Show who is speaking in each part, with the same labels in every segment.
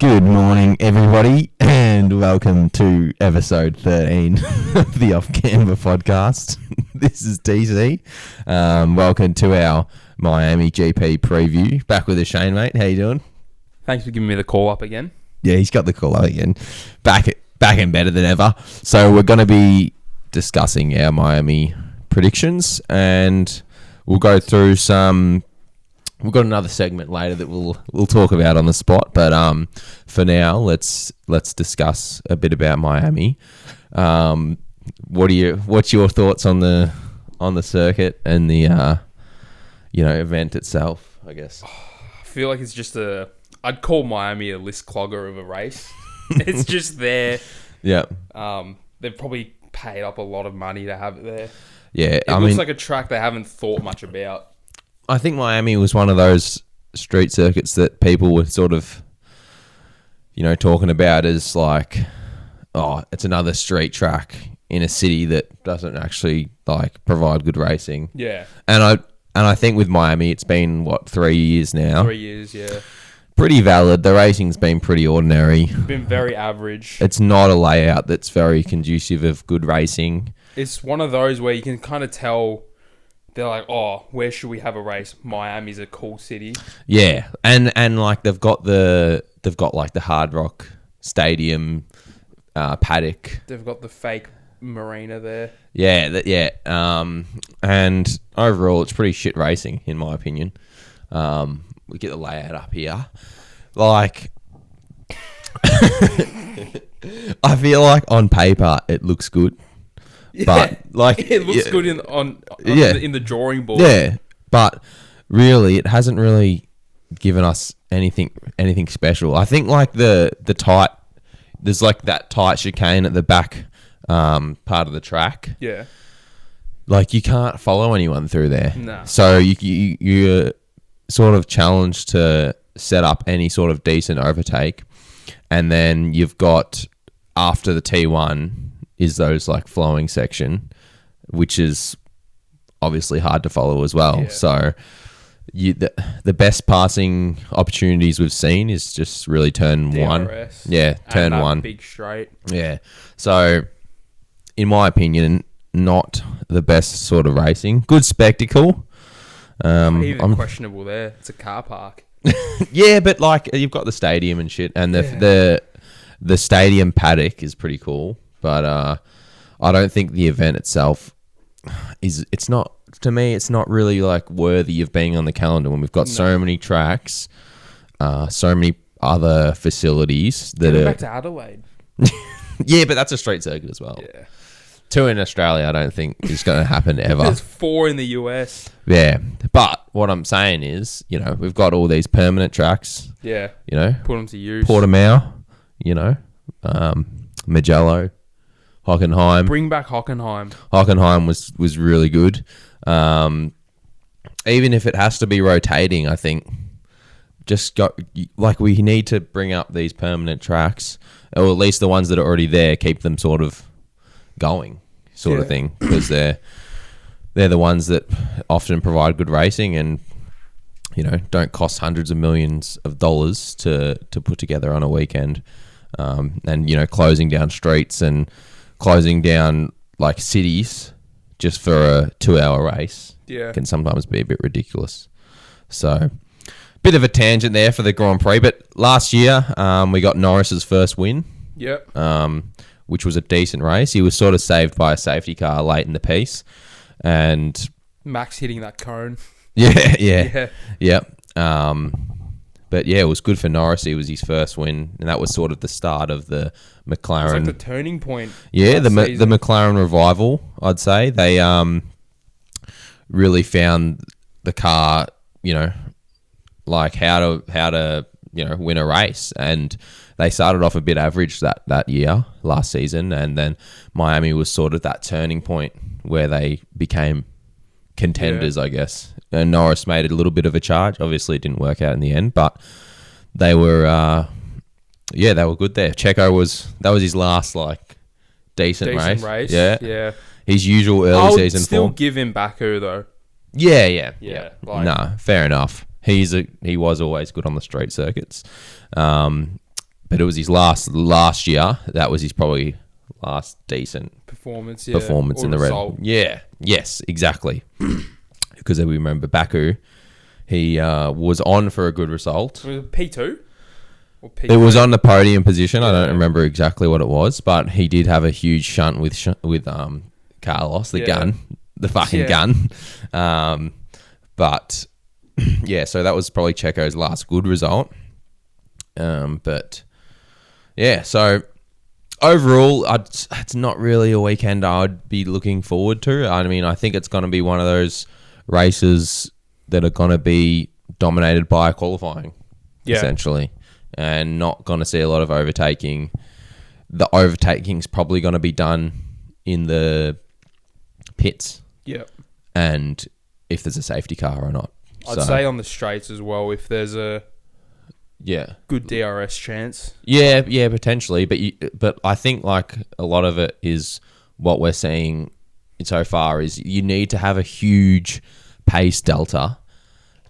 Speaker 1: Good morning, everybody, and welcome to episode 13 of the Off Camber podcast. This is DC. Welcome to our Miami GP preview. Back with us, Shane, mate. How you doing?
Speaker 2: Thanks for giving me the call up again.
Speaker 1: Yeah, he's got the call up again. Back and better than ever. So we're going to be discussing our Miami predictions, and we'll go through some. We've got another segment later that we'll talk about on the spot, but for now, let's discuss a bit about Miami. What's your thoughts on the circuit and the event itself? I guess
Speaker 2: I feel like it's just I'd call Miami a list clogger of a race. It's just there.
Speaker 1: Yeah.
Speaker 2: They've probably paid up a lot of money to have it there.
Speaker 1: Yeah,
Speaker 2: It looks like a track they haven't thought much about.
Speaker 1: I think Miami was one of those street circuits that people were sort of, talking about as like, oh, it's another street track in a city that doesn't actually provide good racing.
Speaker 2: Yeah.
Speaker 1: And I think with Miami, it's been 3 years now.
Speaker 2: 3 years, yeah.
Speaker 1: Pretty valid. The racing's been pretty ordinary.
Speaker 2: Been very average.
Speaker 1: It's not a layout that's very conducive of good racing.
Speaker 2: It's one of those where you can kind of tell. They're like, oh, where should we have a race? Miami's a cool city.
Speaker 1: Yeah, and they've got the Hard Rock Stadium paddock.
Speaker 2: They've got the fake marina there.
Speaker 1: Yeah, and overall, it's pretty shit racing in my opinion. We get the layout up here, I feel like on paper it looks good. But
Speaker 2: it looks good in the drawing board.
Speaker 1: Yeah, but really, it hasn't really given us anything special. I think the tight, there's that tight chicane at the back part of the track.
Speaker 2: Yeah,
Speaker 1: you can't follow anyone through there.
Speaker 2: Nah.
Speaker 1: So you're sort of challenged to set up any sort of decent overtake, and then you've got after the T1. Is those flowing section, which is obviously hard to follow as well.
Speaker 2: Yeah.
Speaker 1: So the best passing opportunities we've seen is just really turn
Speaker 2: DRS,
Speaker 1: one. Yeah, turn
Speaker 2: and that
Speaker 1: one.
Speaker 2: big straight.
Speaker 1: Yeah. So in my opinion, not the best sort of racing. Good spectacle.
Speaker 2: Even questionable there. It's a car park.
Speaker 1: Yeah, but you've got the stadium and shit, and the stadium paddock is pretty cool. But I don't think the event itself it's not really worthy of being on the calendar when we've got so many tracks, so many other facilities that are
Speaker 2: back to Adelaide.
Speaker 1: Yeah, but that's a street circuit as well.
Speaker 2: Yeah.
Speaker 1: 2 in Australia, I don't think is going to happen ever.
Speaker 2: There's 4 in the US.
Speaker 1: Yeah, but what I'm saying is, we've got all these permanent tracks.
Speaker 2: Yeah. Put them to use.
Speaker 1: Portimao, Magello. Hockenheim.
Speaker 2: Bring back Hockenheim.
Speaker 1: Hockenheim was really good. Even if it has to be rotating, I think we need to bring up these permanent tracks, or at least the ones that are already there, keep them sort of going, of thing, because they're the ones that often provide good racing and don't cost hundreds of millions of dollars to put together on a weekend, and closing down streets and closing down cities just for a 2-hour race can sometimes be a bit ridiculous. So, bit of a tangent there for the Grand Prix. But last year, we got Norris's first win. Yep. Which was a decent race. He was sort of saved by a safety car late in the piece, and
Speaker 2: Max hitting that cone.
Speaker 1: Yeah. But yeah, it was good for Norris. It was his first win, and that was sort of the start of the McLaren.
Speaker 2: It's the turning point.
Speaker 1: Yeah, the McLaren revival. I'd say they really found the car. How to win a race, and they started off a bit average that year, last season, and then Miami was sort of that turning point where they became contenders, I guess. And Norris made a little bit of a charge. Obviously, it didn't work out in the end, but they were, they were good there. Checo that was his last decent race. Yeah. His usual early season form.
Speaker 2: Still give him Baku though.
Speaker 1: Yeah. No, fair enough. He was always good on the street circuits. but it was his last year. That was his probably last decent
Speaker 2: performance
Speaker 1: in the
Speaker 2: result.
Speaker 1: red. Yeah, yes, exactly. Because we remember Baku, he was on for a good result.
Speaker 2: Was it P2? Or P3?
Speaker 1: It was on the podium position. I don't remember exactly what it was, but he did have a huge shunt with Carlos, the gun, the fucking gun. But yeah, so that was probably Checo's last good result. But yeah, so overall, it's not really a weekend I'd be looking forward to. I mean, I think it's going to be one of those races that are going to be dominated by qualifying, essentially, and not going to see a lot of overtaking. The overtaking's probably going to be done in the pits.
Speaker 2: Yep.
Speaker 1: And if there's a safety car or not.
Speaker 2: I'd say on the straights as well, if there's a good DRS chance.
Speaker 1: Yeah, potentially. But I think like a lot of it is what we're seeing so far is you need to have a huge pace delta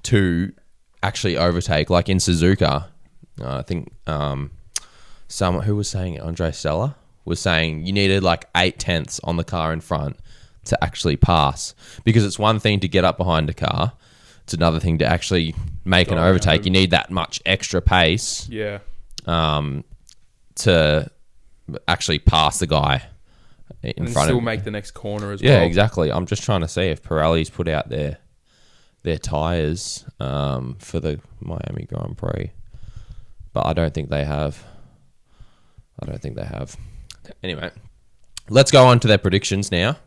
Speaker 1: to actually overtake. Like in Suzuka, I think someone who was saying it, Andre Stella, was saying you needed like 0.8 on the car in front to actually pass. Because it's one thing to get up behind a car. It's another thing to actually make an overtake. You need that much extra pace to actually pass the guy in front of him.
Speaker 2: And still make the next corner as well.
Speaker 1: Yeah, exactly. I'm just trying to see if Pirelli's put out their tyres for the Miami Grand Prix. But I don't think they have. Anyway, let's go on to their predictions now.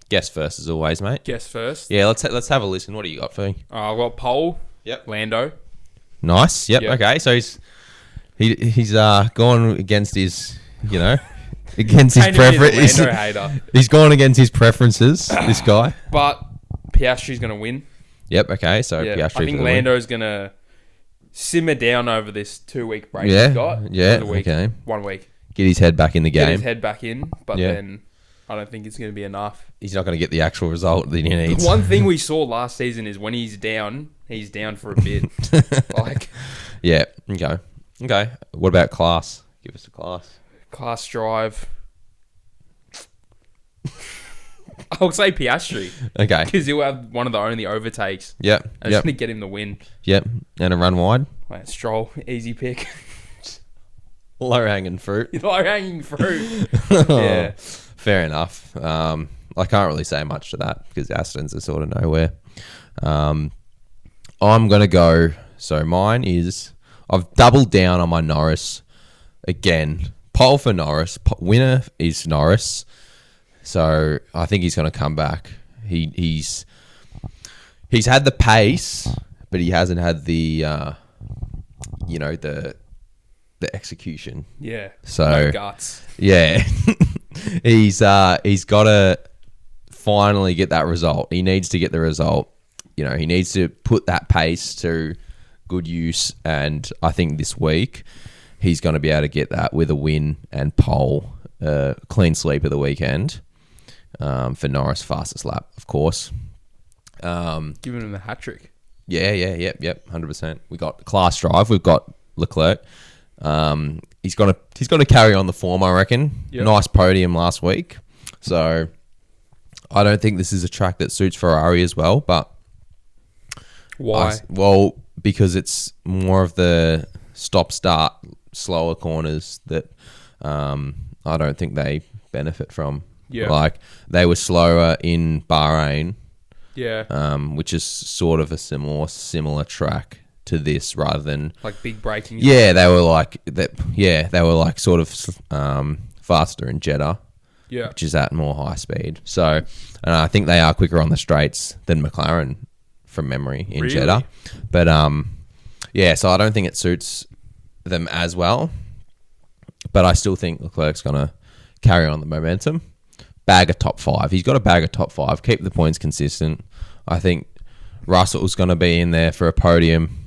Speaker 1: Guess first as always, mate.
Speaker 2: Guess first.
Speaker 1: Yeah, let's have a listen. What do you got for me?
Speaker 2: I've got pole.
Speaker 1: Yep.
Speaker 2: Lando.
Speaker 1: Nice. Yep. Okay. So he's gone against his, against his preference.
Speaker 2: Lando hater.
Speaker 1: He's gone against his preferences. This guy.
Speaker 2: But Piastri's going to win.
Speaker 1: Yep. Okay. So Piastri's
Speaker 2: I think Lando's going to simmer down over this 2-week break he's got.
Speaker 1: Yeah.
Speaker 2: Okay. 1 week.
Speaker 1: Get his head back in the game.
Speaker 2: Get his head back in, but then I don't think it's going to be enough.
Speaker 1: He's not going to get the actual result that he needs.
Speaker 2: The one thing we saw last season is when he's down for a bit.
Speaker 1: Yeah. Okay. What about class? Give us a class.
Speaker 2: Class drive. I'll say Piastri.
Speaker 1: Okay.
Speaker 2: Because he'll have one of the only overtakes.
Speaker 1: Yep.
Speaker 2: And it's going to get him the win.
Speaker 1: Yep. And a run wide.
Speaker 2: Wait, Stroll, easy pick.
Speaker 1: Low hanging fruit.
Speaker 2: Low hanging fruit. Yeah.
Speaker 1: Fair enough. I can't really say much to that because Aston's are sort of nowhere. I'm going to go... So mine is... I've doubled down on my Norris again. Pole for Norris. Winner is Norris. So I think he's going to come back. He's had the pace, but he hasn't had the... the execution.
Speaker 2: Yeah.
Speaker 1: So
Speaker 2: no guts.
Speaker 1: Yeah. He's got to finally get that result. He needs to get the result. He needs to put that pace to good use, and I think this week he's going to be able to get that with a win and pole, clean sweep of the weekend for Norris fastest lap, of course.
Speaker 2: Giving him the hat trick.
Speaker 1: Yep, 100%. We got class drive. We've got Leclerc. He's going to carry on the form, I reckon. Yep. Nice podium last week. So I don't think this is a track that suits Ferrari as well, but
Speaker 2: why?
Speaker 1: Because it's more of the stop-start, slower corners that I don't think they benefit from.
Speaker 2: Yeah.
Speaker 1: Like, they were slower in Bahrain.
Speaker 2: Yeah.
Speaker 1: Which is sort of a similar track to this rather than...
Speaker 2: Like big braking.
Speaker 1: Yeah, they were like... they were like sort of faster in Jeddah.
Speaker 2: Yeah.
Speaker 1: Which is at more high speed. So, and I think they are quicker on the straights than McLaren from memory in Jeddah. But, so I don't think it suits them as well. But I still think Leclerc's going to carry on the momentum. Bag a top 5. He's got to bag a top 5. Keep the points consistent. I think Russell's going to be in there for a podium.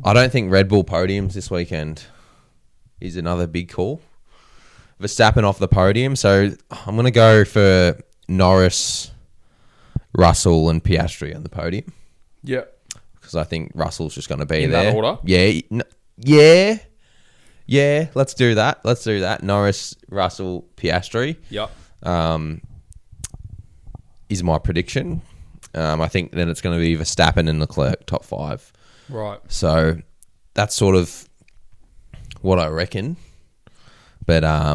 Speaker 1: I don't think Red Bull podiums this weekend is another big call. Verstappen off the podium. So I'm going to go for Norris, Russell and Piastri on the podium.
Speaker 2: Yeah.
Speaker 1: Because I think Russell's just going to be
Speaker 2: in
Speaker 1: there.
Speaker 2: In that order?
Speaker 1: Yeah. Yeah, let's do that. Norris, Russell, Piastri.
Speaker 2: Yep.
Speaker 1: Is my prediction. I think then it's going to be Verstappen and Leclerc top 5.
Speaker 2: Right.
Speaker 1: So that's sort of what I reckon. But I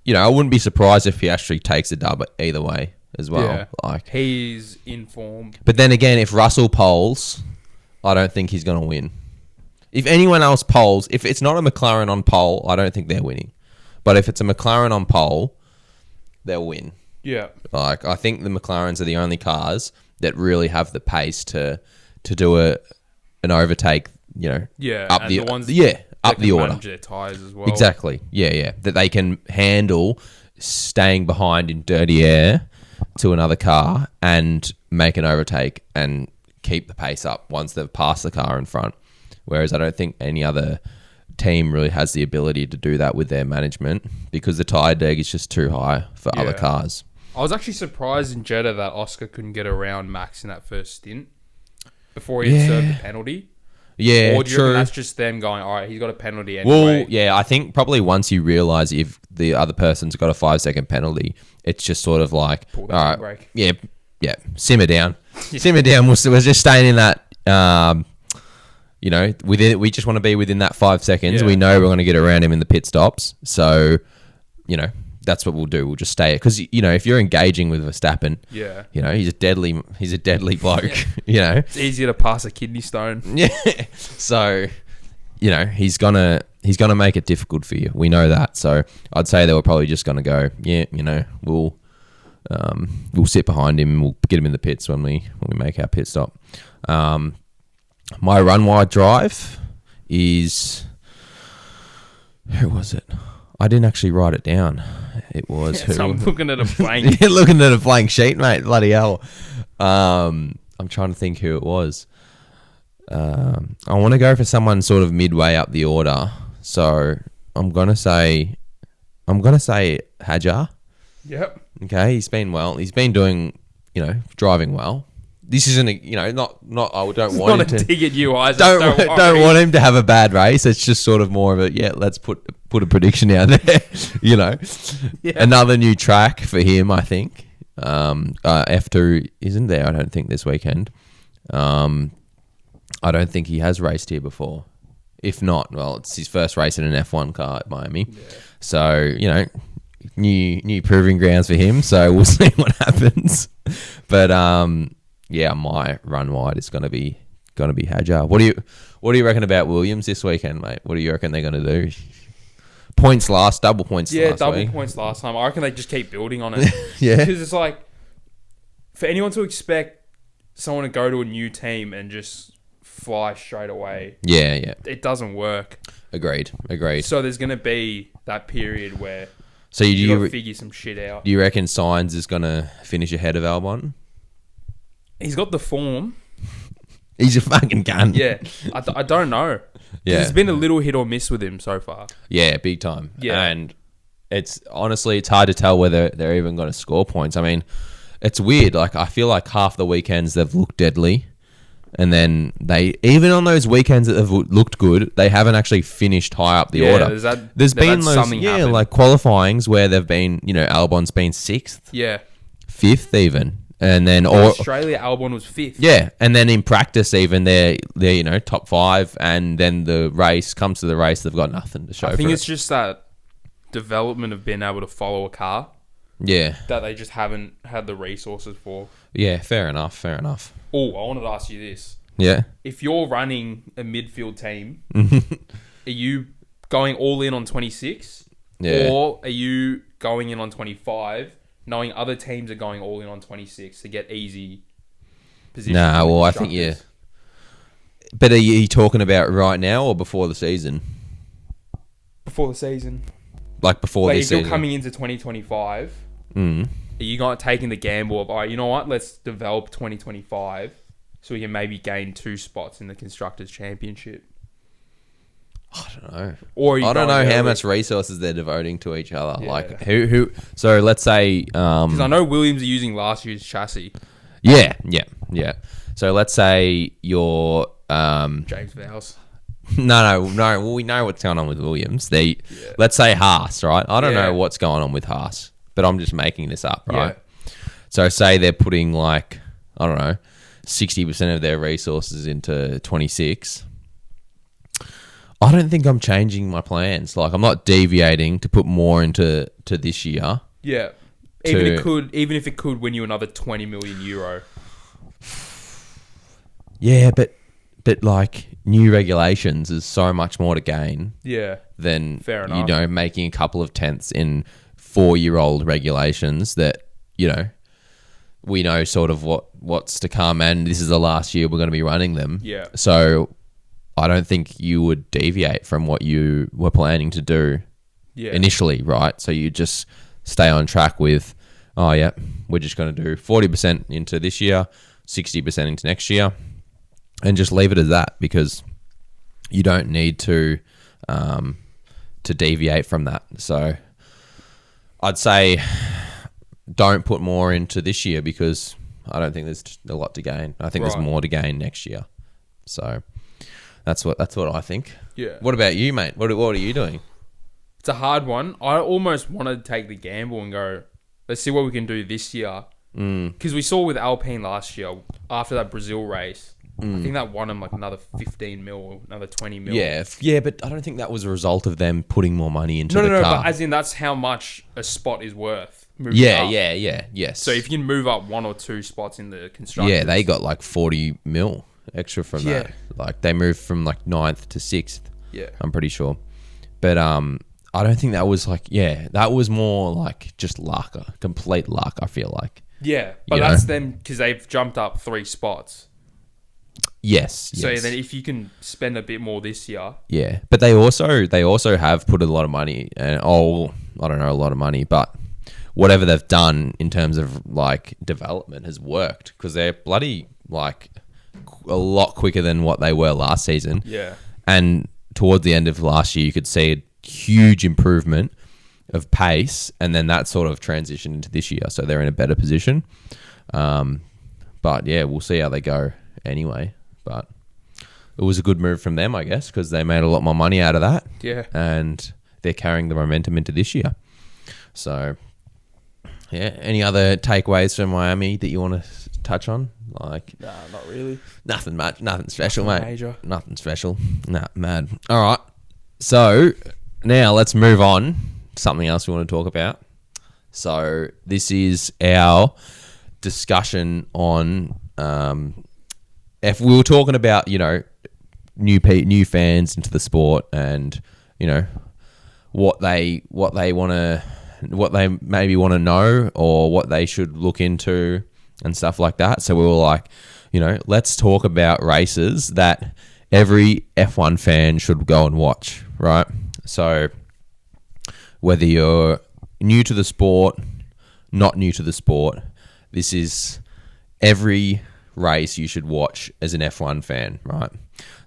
Speaker 1: wouldn't be surprised if Piastri takes a dub either way as well.
Speaker 2: Yeah.
Speaker 1: Like
Speaker 2: He's in form.
Speaker 1: But then again, if Russell poles, I don't think he's going to win. If anyone else poles, if it's not a McLaren on pole, I don't think they're winning. But if it's a McLaren on pole, they'll win.
Speaker 2: Yeah.
Speaker 1: Like I think the McLarens are the only cars that really have the pace to do an overtake.
Speaker 2: Yeah.
Speaker 1: Up
Speaker 2: and
Speaker 1: the
Speaker 2: ones
Speaker 1: up the order.
Speaker 2: Manage their tires as well.
Speaker 1: Exactly. Yeah. That they can handle staying behind in dirty air to another car and make an overtake and keep the pace up once they've passed the car in front. Whereas I don't think any other team really has the ability to do that with their management because the tyre deg is just too high for other cars.
Speaker 2: I was actually surprised in Jeddah that Oscar couldn't get around Max in that first stint before he served the penalty.
Speaker 1: Yeah,
Speaker 2: or do you
Speaker 1: true.
Speaker 2: reckon that's just them going, all right, he's got a penalty anyway?
Speaker 1: Well, yeah, I think probably once you realise if the other person's got a 5-second penalty, it's just sort of like,
Speaker 2: Pull the
Speaker 1: all right,
Speaker 2: brake.
Speaker 1: yeah, simmer down. Simmer down. We're just staying in that, we just want to be within that 5 seconds.
Speaker 2: Yeah.
Speaker 1: We know we're going to get around him in the pit stops. So, that's what we'll do. We'll just stay. Because, if you're engaging with Verstappen, he's a deadly bloke,
Speaker 2: It's easier to pass a kidney stone.
Speaker 1: Yeah. So, he's gonna make it difficult for you. We know that. So I'd say they were probably just gonna go, we'll sit behind him and we'll get him in the pits when we make our pit stop. My run wide drive is, who was it? I didn't actually write it down. It was who?
Speaker 2: So I'm looking at a blank.
Speaker 1: You're looking at a blank sheet, mate. Bloody hell. I'm trying to think who it was. I want to go for someone sort of midway up the order. So I'm gonna say Hajar.
Speaker 2: Yep.
Speaker 1: Okay, he's been well. He's been doing, driving well. This isn't not. I don't want him to
Speaker 2: dig at you, Isaac.
Speaker 1: Don't want him to have a bad race. It's just sort of more of a let's put a prediction out there. Another new track for him. I think F2 isn't there. I don't think this weekend. I don't think he has raced here before. If not, well, it's his first race in an F1 car at Miami. Yeah. So new proving grounds for him. So we'll see what happens. But my run wide is gonna be Hajar. What do you reckon about Williams this weekend, mate? What do you reckon they're gonna do? Points last, double points.
Speaker 2: Yeah,
Speaker 1: last
Speaker 2: double
Speaker 1: week.
Speaker 2: points last time. I reckon they just keep building on it.
Speaker 1: Yeah,
Speaker 2: because it's like for anyone to expect someone to go to a new team and just fly straight away.
Speaker 1: Yeah,
Speaker 2: it doesn't work.
Speaker 1: Agreed.
Speaker 2: So there's gonna be that period where
Speaker 1: so
Speaker 2: you gotta figure some shit out.
Speaker 1: Do you reckon Sainz is gonna finish ahead of Albon?
Speaker 2: He's got the form.
Speaker 1: He's a fucking gun.
Speaker 2: Yeah, I don't know. Yeah, there's been a little hit or miss with him so far.
Speaker 1: Yeah, big time.
Speaker 2: Yeah,
Speaker 1: and it's hard to tell whether they're even going to score points. I mean, it's weird. Like I feel like half the weekends they've looked deadly, and then even on those weekends that they've looked good, they haven't actually finished high up the order. There's been those like qualifyings where they've been, Albon's been 6th, 5th even. And then
Speaker 2: Australia, Albon was 5th.
Speaker 1: Yeah, and then in practice, even they're top 5, and then the race comes to the race, they've got nothing to show. I think
Speaker 2: it's just that development of being able to follow a car.
Speaker 1: Yeah,
Speaker 2: that they just haven't had the resources for.
Speaker 1: Yeah, fair enough.
Speaker 2: Oh, I wanted to ask you this.
Speaker 1: Yeah,
Speaker 2: if you're running a midfield team, are you going all in on 26?
Speaker 1: Yeah,
Speaker 2: or are you going in on 25? Knowing other teams are going all in on 26 to get easy positions.
Speaker 1: Nah, well, I think But are you talking about right now or before the season?
Speaker 2: Before the season.
Speaker 1: Like before this season?
Speaker 2: If you're coming into 2025, are you taking the gamble of, all right, you know what, let's develop 2025 so we can maybe gain 2 spots in the Constructors' Championship?
Speaker 1: I don't know.
Speaker 2: Or
Speaker 1: I don't know how much resources they're devoting to each other. Yeah. Like who? So let's say
Speaker 2: because I know Williams are using last year's chassis.
Speaker 1: Yeah. So let's say you're
Speaker 2: James Vowles.
Speaker 1: No. Well, we know what's going on with Williams. Let's say Haas, right? I don't know what's going on with Haas, but I'm just making this up, right?
Speaker 2: Yeah.
Speaker 1: So say they're putting like, I don't know, 60% of their resources into 26. I don't think I'm changing my plans. Like, I'm not deviating to put more into this year.
Speaker 2: Yeah. Even if it could win you another 20 million euro.
Speaker 1: Yeah, but like new regulations is so much more to gain.
Speaker 2: Yeah.
Speaker 1: Than
Speaker 2: fair enough.
Speaker 1: Making a couple of tenths in 4-year-old regulations that we know sort of what's to come, and this is the last year we're going to be running them.
Speaker 2: Yeah.
Speaker 1: So I don't think you would deviate from what you were planning to do initially, right? So you just stay on track with, we're just going to do 40% into this year, 60% into next year, and just leave it as that, because you don't need to deviate from that. So I'd say don't put more into this year, because I don't think there's a lot to gain. I think there's more to gain next year. So that's what I think.
Speaker 2: Yeah.
Speaker 1: What about you, mate? What are you doing?
Speaker 2: It's a hard one. I almost wanted to take the gamble and go, let's see what we can do this year. Because we saw with Alpine last year, after that Brazil race, I think that won them like another 15 mil or another 20 mil.
Speaker 1: Yeah, but I don't think that was a result of them putting more money into the car.
Speaker 2: No, but as in that's how much a spot is worth.
Speaker 1: Yeah, yes.
Speaker 2: So if you can move up 1 or 2 spots in the construction.
Speaker 1: Yeah, they got like 40 mil extra from that. Like they moved from like 9th to 6th.
Speaker 2: Yeah.
Speaker 1: I'm pretty sure. But I don't think that was like, that was more like just luck, complete luck, I feel like.
Speaker 2: Yeah, but that's them because they've jumped up 3 spots.
Speaker 1: Yes.
Speaker 2: So then if you can spend a bit more this year.
Speaker 1: Yeah, but they also have put a lot of money, and I don't know, a lot of money, but whatever they've done in terms of like development has worked, because they're bloody like a lot quicker than what they were last season.
Speaker 2: Yeah.
Speaker 1: And towards the end of last year, you could see a huge improvement of pace, and then that sort of transitioned into this year. So they're in a better position. But yeah, we'll see how they go anyway. But it was a good move from them, I guess, because they made a lot more money out of that.
Speaker 2: Yeah.
Speaker 1: And they're carrying the momentum into this year. So, yeah. Any other takeaways from Miami that you want to touch on? Like,
Speaker 2: nah, not really.
Speaker 1: Nothing much. Nothing special, mate.
Speaker 2: Major.
Speaker 1: Nothing special. Nah, mad. All right. So, now let's move on. Something else we want to talk about. So, this is our discussion on... if we were talking about, new fans into the sport, and what they maybe want to know, or what they should look into and stuff like that. So we were like, let's talk about races that every F1 fan should go and watch, right? So whether you're new to the sport, not new to the sport, this is every race you should watch as an F1 fan, right?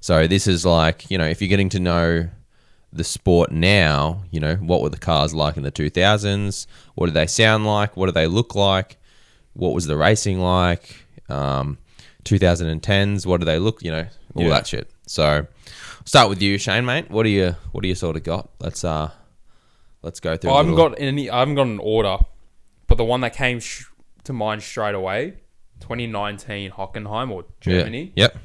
Speaker 1: So this is like, if you're getting to know the sport now, what were the cars like in the 2000s? What did they sound like? What do they look like? What was the racing like? 2010s, what do they look, all that shit. So start with you, Shane, mate. What do you sort of got? Let's go through.
Speaker 2: I haven't got an order, but the one that came to mind straight away, 2019 Hockenheim, or Germany.
Speaker 1: Yeah. Yep.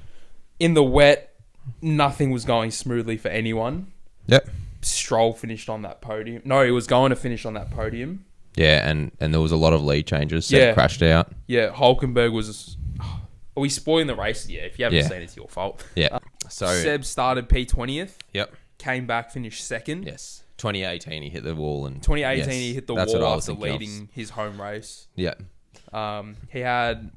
Speaker 2: In the wet, nothing was going smoothly for anyone.
Speaker 1: Yep.
Speaker 2: Stroll finished on that podium. No, he was going to finish on that podium.
Speaker 1: Yeah, and there was a lot of lead changes. Seb crashed out.
Speaker 2: Yeah, Hulkenberg was... Are we spoiling the race? Yeah, if you haven't seen it, it's your fault.
Speaker 1: Yeah. So
Speaker 2: Seb started P20th.
Speaker 1: Yep.
Speaker 2: Came back, finished second.
Speaker 1: Yes. 2018, he hit the wall. And
Speaker 2: 2018, he hit the wall after leading his home race.
Speaker 1: Yeah.
Speaker 2: We had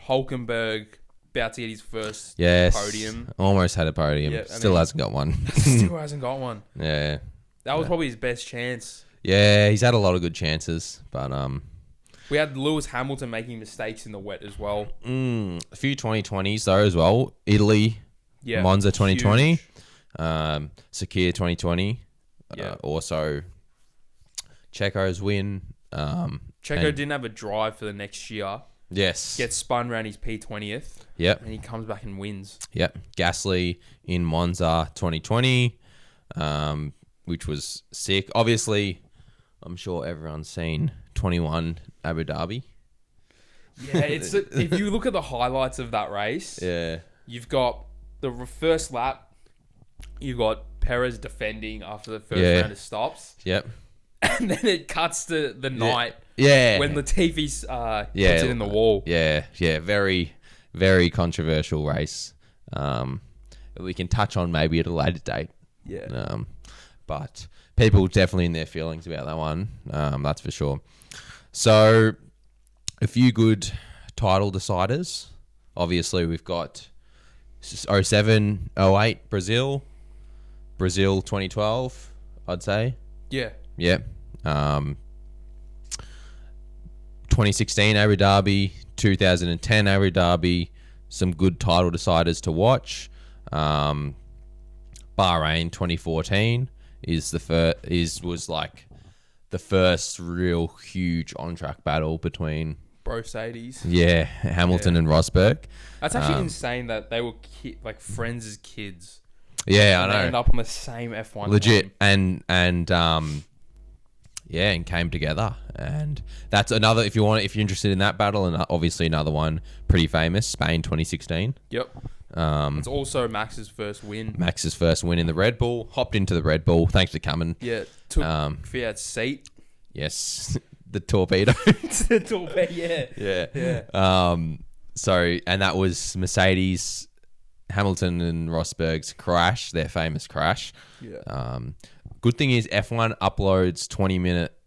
Speaker 2: Hulkenberg about to get his first podium.
Speaker 1: Almost had a podium.
Speaker 2: Yeah,
Speaker 1: still hasn't got one.
Speaker 2: Still hasn't got one.
Speaker 1: Yeah.
Speaker 2: That was probably his best chance.
Speaker 1: Yeah, he's had a lot of good chances, but
Speaker 2: we had Lewis Hamilton making mistakes in the wet as well.
Speaker 1: A few 2020s though as well. Italy, Monza 2020, Sakir 2020. Also, Checo's win.
Speaker 2: Checo didn't have a drive for the next year.
Speaker 1: Yes.
Speaker 2: Gets spun around his P20th.
Speaker 1: Yep.
Speaker 2: And he comes back and wins.
Speaker 1: Yep. Gasly in Monza 2020, which was sick. Obviously, I'm sure everyone's seen 21 Abu Dhabi.
Speaker 2: Yeah, if you look at the highlights of that race,
Speaker 1: Yeah.
Speaker 2: you've got the first lap, you've got Perez defending after the first round of stops.
Speaker 1: Yep.
Speaker 2: And then it cuts to the night when Latifi's puts it in the wall.
Speaker 1: Yeah. Very, very controversial race. We can touch on maybe at a later date.
Speaker 2: Yeah.
Speaker 1: But people definitely in their feelings about that one. That's for sure. So, a few good title deciders. Obviously, we've got 07, 08 Brazil 2012, I'd say.
Speaker 2: Yeah.
Speaker 1: Yeah. 2016 Abu Dhabi, 2010 Abu Dhabi, some good title deciders to watch. Bahrain 2014 was like the first real huge on track battle between
Speaker 2: Brosades.
Speaker 1: Hamilton and Rosberg.
Speaker 2: That's actually insane that they were friends as kids.
Speaker 1: Yeah,
Speaker 2: and
Speaker 1: I know.
Speaker 2: They end up on the same F1
Speaker 1: legit
Speaker 2: team.
Speaker 1: and came together, and that's another. If you're interested in that battle, and obviously another one pretty famous, Spain 2016.
Speaker 2: Yep. It's also Max's first win.
Speaker 1: Max's first win in the Red Bull. Hopped into the Red Bull thanks to Camber.
Speaker 2: Yeah, took Fiat's seat.
Speaker 1: Yes, the torpedo.
Speaker 2: The torpedo.
Speaker 1: Yeah. So, and that was Mercedes, Hamilton and Rosberg's crash, their famous crash.
Speaker 2: Yeah.
Speaker 1: Good thing is F1 uploads 20-minute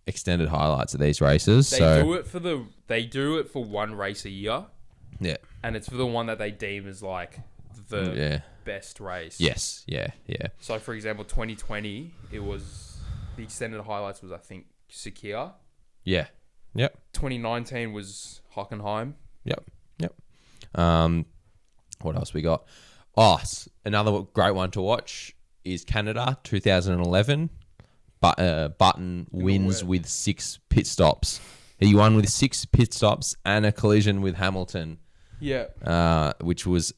Speaker 1: extended highlights of these races.
Speaker 2: They do it for one race a year.
Speaker 1: Yeah.
Speaker 2: And it's for the one that they deem as like the best race.
Speaker 1: Yes. Yeah.
Speaker 2: So for example, 2020, it was the extended highlights was I think Sakir.
Speaker 1: Yeah. Yep.
Speaker 2: 2019 was Hockenheim.
Speaker 1: Yep. What else we got? Another great one to watch is Canada 2011. Button wins with 6 pit stops. He won with 6 pit stops and a collision with Hamilton.
Speaker 2: Yeah.
Speaker 1: Which was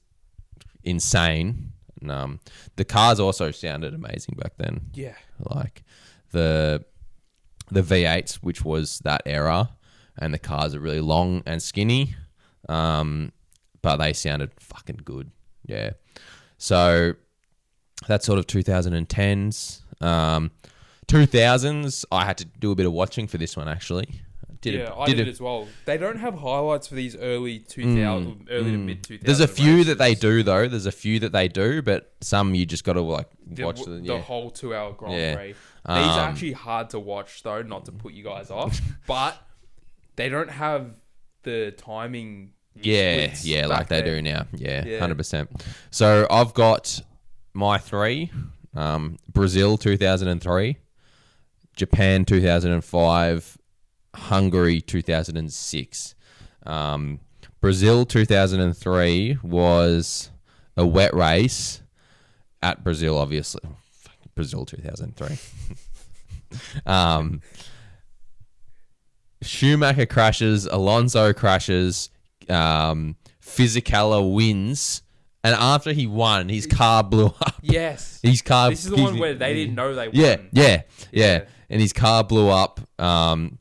Speaker 1: insane. The cars also sounded amazing back then.
Speaker 2: Yeah.
Speaker 1: Like the V8s, which was that era, and the cars are really long and skinny. But they sounded fucking good. Yeah. So that's sort of 2010s. 2000s, I had to do a bit of watching for this one, actually.
Speaker 2: I did as well. They don't have highlights for these early 2000, early to mid 2000s.
Speaker 1: There's a few that they do, though. But some you just got to watch.
Speaker 2: The whole 2-hour Grand Prix. These are actually hard to watch, though, not to put you guys off. But they don't have the timing.
Speaker 1: Yeah, like they do now. Yeah, 100%. So I've got my 3. Brazil 2003, Japan 2005, Hungary 2006. Brazil 2003 was a wet race at Brazil, obviously. Brazil 2003. Schumacher crashes, Alonso crashes, Fisichella wins, and after he won, his car blew up.
Speaker 2: Yes.
Speaker 1: His car.
Speaker 2: This is the one where they didn't know they won.
Speaker 1: Yeah. And his car blew up. And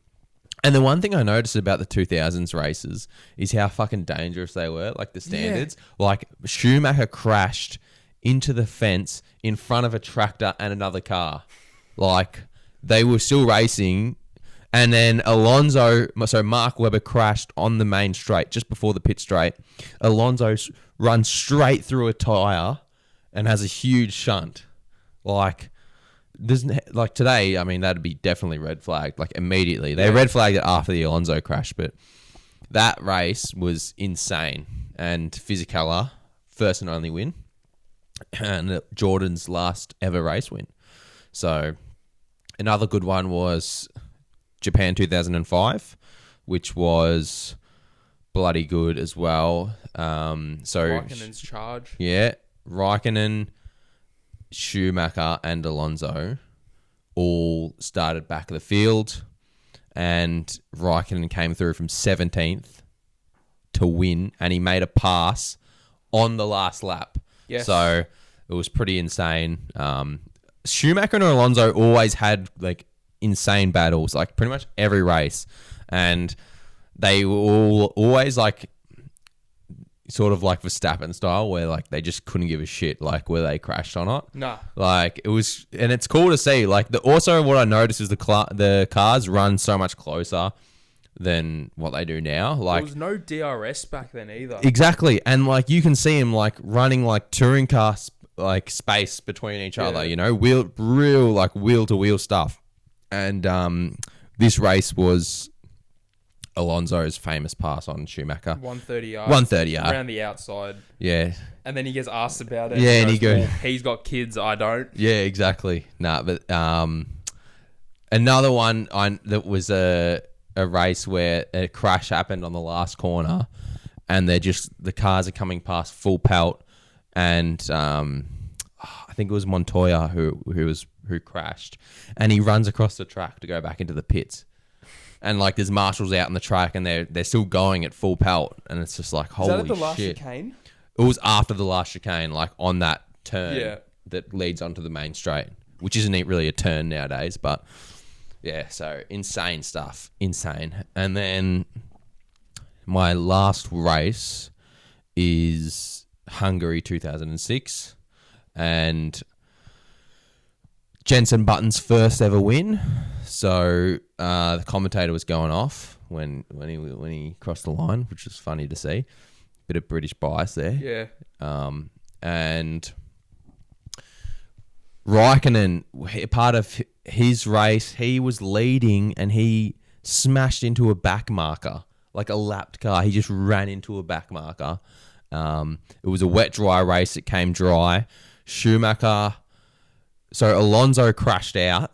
Speaker 1: the one thing I noticed about the 2000s races is how fucking dangerous they were, like the standards. Yeah. Like, Schumacher crashed into the fence in front of a tractor and another car. Like, they were still racing. And then Mark Webber crashed on the main straight just before the pit straight. Alonso runs straight through a tyre and has a huge shunt. Like today, I mean, that'd be definitely red flagged, like immediately. They red flagged it after the Alonso crash, but that race was insane. And Fisichella, first and only win. And Jordan's last ever race win. So another good one was Japan 2005, which was bloody good as well.
Speaker 2: Raikkonen's charge.
Speaker 1: Yeah, Raikkonen, Schumacher, and Alonso all started back of the field, and Raikkonen came through from 17th to win, and he made a pass on the last lap.
Speaker 2: Yes.
Speaker 1: So it was pretty insane. Schumacher and Alonso always had like insane battles, like pretty much every race, and they were always like sort of like Verstappen style, where like they just couldn't give a shit like where they crashed or not.
Speaker 2: Nah.
Speaker 1: Like it was, and it's cool to see. Like also what I noticed is the cars run so much closer than what they do now. Like
Speaker 2: there was no DRS back then either.
Speaker 1: Exactly, and like you can see him like running like touring car like space between each other. You know, real like wheel to wheel stuff. And this race was Alonso's famous pass on Schumacher.
Speaker 2: 130 yards.
Speaker 1: 130 yards.
Speaker 2: Around the outside.
Speaker 1: Yeah.
Speaker 2: And then he gets asked about it.
Speaker 1: Yeah, and he goes,
Speaker 2: he's got kids, I don't.
Speaker 1: Yeah, exactly. Nah, but another one that was a race where a crash happened on the last corner, and the cars are coming past full pelt, and I think it was Montoya who crashed, and he runs across the track to go back into the pits. And like there's marshals out on the track, and they're still going at full pelt, and it's just like holy shit.
Speaker 2: Is that at the last chicane?
Speaker 1: It was after the last chicane, like on that turn that leads onto the main straight, which isn't really a turn nowadays, but yeah. So insane stuff, insane. And then my last race is Hungary 2006, and Jenson Button's first ever win. So the commentator was going off when he crossed the line, which was funny to see. Bit of British bias there.
Speaker 2: Yeah.
Speaker 1: And Raikkonen, part of his race, he was leading and he smashed into a back marker, like a lapped car. He just ran into a back marker. It was a wet dry race. It came dry. Alonso crashed out,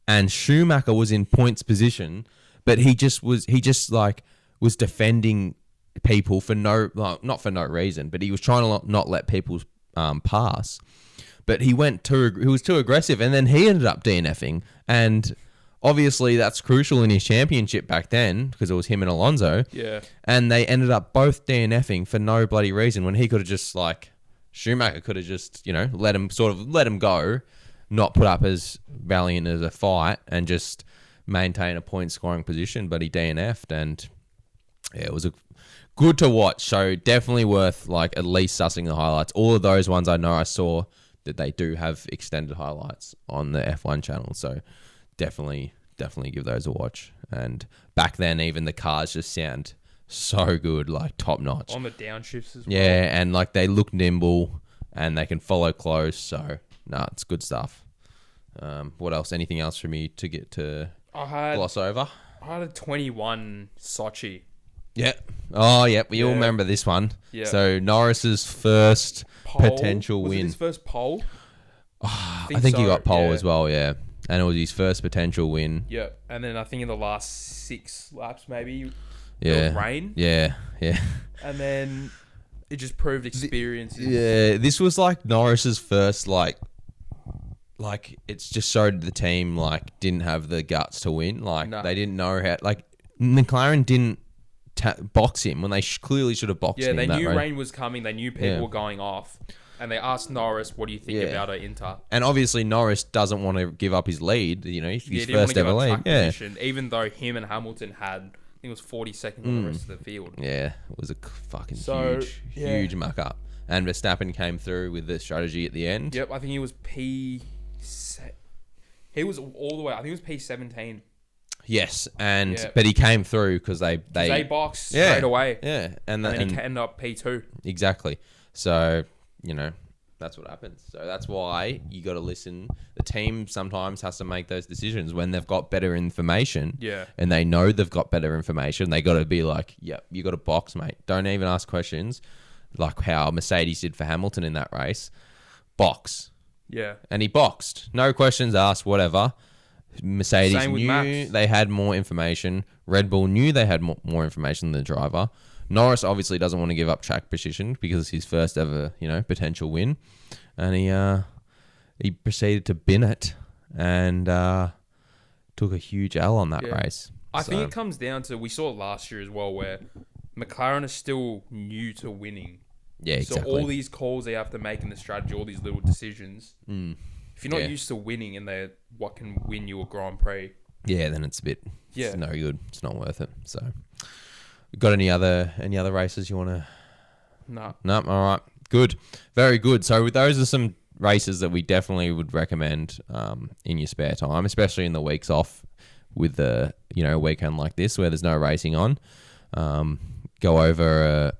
Speaker 1: and Schumacher was in points position, but he was defending people for not for no reason, but he was trying to not let people pass. But he was too aggressive, and then he ended up DNFing, and obviously that's crucial in his championship back then because it was him and Alonso.
Speaker 2: Yeah. And
Speaker 1: they ended up both DNFing for no bloody reason when he could have just Schumacher could have just, let him go, not put up as valiant as a fight and just maintain a point scoring position, but he DNF'd, and yeah, it was good to watch. So definitely worth at least sussing the highlights. All of those ones I saw that they do have extended highlights on the F1 channel. So definitely give those a watch. And back then, even the cars just sound so good, top notch.
Speaker 2: On the downshifts as well.
Speaker 1: Yeah, and they look nimble and they can follow close. So it's good stuff. What else? Anything else for me to get to gloss over?
Speaker 2: I had a 21 Sochi.
Speaker 1: Yeah. Oh, yeah. We all remember this one.
Speaker 2: Yeah.
Speaker 1: So Norris's first potential
Speaker 2: win. Was
Speaker 1: win.
Speaker 2: it his first pole?
Speaker 1: I think he got pole as well, yeah. And it was his first potential win.
Speaker 2: Yeah. And then I think in the last 6 laps, maybe,
Speaker 1: it
Speaker 2: was rain.
Speaker 1: Yeah, yeah.
Speaker 2: And then it just proved experience.
Speaker 1: Yeah, this was Norris's first, it's just showed the team, didn't have the guts to win. They didn't know how, McLaren didn't box him when they clearly should have boxed him.
Speaker 2: Yeah, they
Speaker 1: that
Speaker 2: knew
Speaker 1: race.
Speaker 2: rain was coming. They knew people were going off. And they asked Norris, what do you think about it, Inter?
Speaker 1: And obviously Norris doesn't want to give up his lead, his first ever lead. Yeah.
Speaker 2: Position, even though him and Hamilton had, I think it was 40 seconds on the rest of the field.
Speaker 1: Yeah, it was a fucking huge muck up. And Verstappen came through with the strategy at the end.
Speaker 2: Yep, I think he was he was all the way, I think it was P17.
Speaker 1: Yes, but he came through because they
Speaker 2: boxed straight away.
Speaker 1: Yeah, and
Speaker 2: then he ended up P2.
Speaker 1: Exactly. So, that's what happens. So that's why you got to listen. The team sometimes has to make those decisions when they've got better information.
Speaker 2: Yeah.
Speaker 1: And they know they've got better information. They got to be you got to box, mate. Don't even ask questions like how Mercedes did for Hamilton in that race. Box.
Speaker 2: Yeah.
Speaker 1: And he boxed. No questions asked, whatever. Mercedes knew
Speaker 2: Max.
Speaker 1: They had more information. Red Bull knew they had more information than the driver. Norris obviously doesn't want to give up track position because it's his first ever, potential win. And he proceeded to bin it and took a huge L on that race.
Speaker 2: I think it comes down to, we saw it last year as well, where McLaren are still new to winning.
Speaker 1: Yeah, exactly.
Speaker 2: So all these calls they have to make in the strategy, all these little decisions. If you're not
Speaker 1: Yeah.
Speaker 2: used to winning and they what can win you a Grand Prix.
Speaker 1: Yeah, then it's a bit.
Speaker 2: Yeah.
Speaker 1: It's no good. It's not worth it. So, got any other races you want to?
Speaker 2: No.
Speaker 1: No. All right. Good. Very good. So those are some races that we definitely would recommend in your spare time, especially in the weeks off with the weekend like this where there's no racing on. Go over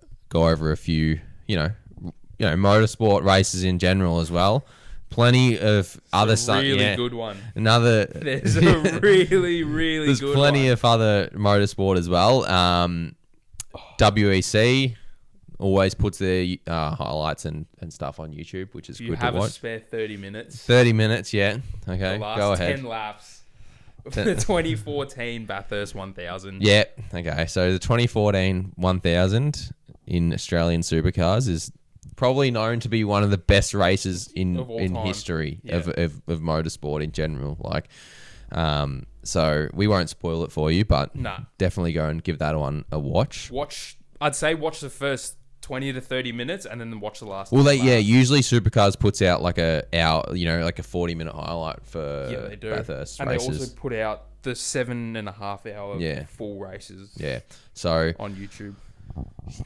Speaker 1: a few motorsport races in general as well. Plenty of other stuff.
Speaker 2: Really good one.
Speaker 1: There's
Speaker 2: a really, really
Speaker 1: there's
Speaker 2: good
Speaker 1: plenty
Speaker 2: one.
Speaker 1: of other motorsport as well. WEC always puts their highlights and stuff on YouTube, which is
Speaker 2: You
Speaker 1: good to
Speaker 2: have a
Speaker 1: watch.
Speaker 2: spare 30 minutes.
Speaker 1: 30 minutes, yeah. Okay,
Speaker 2: The last
Speaker 1: go ahead.
Speaker 2: 10 laps. The 2014 Bathurst 1000.
Speaker 1: Yeah, okay. So the 2014 1000 in Australian supercars is probably known to be one of the best races in
Speaker 2: Of all time.
Speaker 1: history
Speaker 2: Yeah.
Speaker 1: of motorsport in general. So we won't spoil it for you, but
Speaker 2: Nah.
Speaker 1: definitely go and give that one a watch.
Speaker 2: I'd say watch the first 20 to 30 minutes and then watch the last.
Speaker 1: Well,
Speaker 2: 10 laps.
Speaker 1: usually Supercars puts out like a 40-minute highlight for
Speaker 2: Yeah, they do.
Speaker 1: Bathurst
Speaker 2: And
Speaker 1: races.
Speaker 2: they also put out the 7.5 hour
Speaker 1: Yeah.
Speaker 2: full races
Speaker 1: Yeah, so
Speaker 2: on YouTube.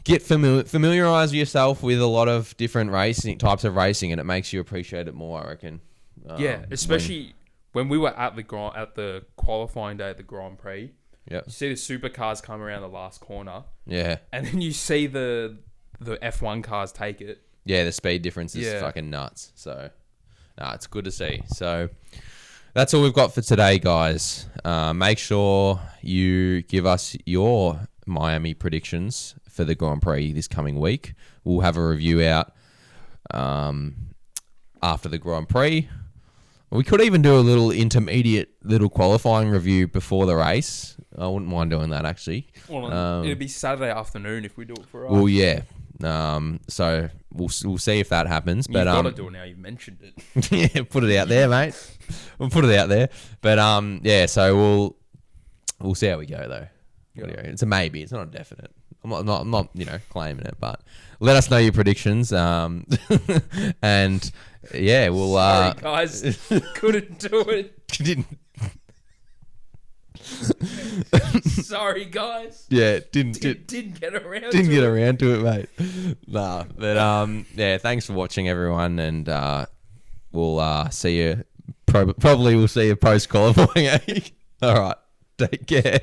Speaker 1: get familiarize yourself with a lot of different types of racing, and it makes you appreciate it more, I reckon.
Speaker 2: Yeah, especially when we were at the qualifying day at the Grand Prix.
Speaker 1: Yeah,
Speaker 2: You see the supercars come around the last corner,
Speaker 1: yeah,
Speaker 2: and then you see the F1 cars take it.
Speaker 1: yeah. The speed difference is
Speaker 2: Yeah.
Speaker 1: fucking nuts. So, it's good to see. So, that's all we've got for today, guys. Make sure you give us your Miami predictions for the Grand Prix this coming week. We'll have a review out after the Grand Prix. We could even do a little intermediate qualifying review before the race. I wouldn't mind doing that, actually.
Speaker 2: Well, it'd be Saturday afternoon if we do it for us.
Speaker 1: Well, yeah. So we'll see if that happens. But
Speaker 2: You've got to do it now. You've mentioned it.
Speaker 1: yeah, put it out there, mate. We'll put it out there. But yeah, so we'll see how we go though.
Speaker 2: Yeah.
Speaker 1: It's a maybe. It's not a definite. I'm not claiming it, but let us know your predictions. And yeah, we'll
Speaker 2: Sorry, guys. Couldn't do it.
Speaker 1: didn't
Speaker 2: Sorry, guys.
Speaker 1: yeah didn't
Speaker 2: Didn't get around
Speaker 1: didn't
Speaker 2: to
Speaker 1: get
Speaker 2: it.
Speaker 1: around to it, mate. Nah, but yeah, thanks for watching, everyone, and we'll see you. Probably we'll see you post qualifying. All right, take care.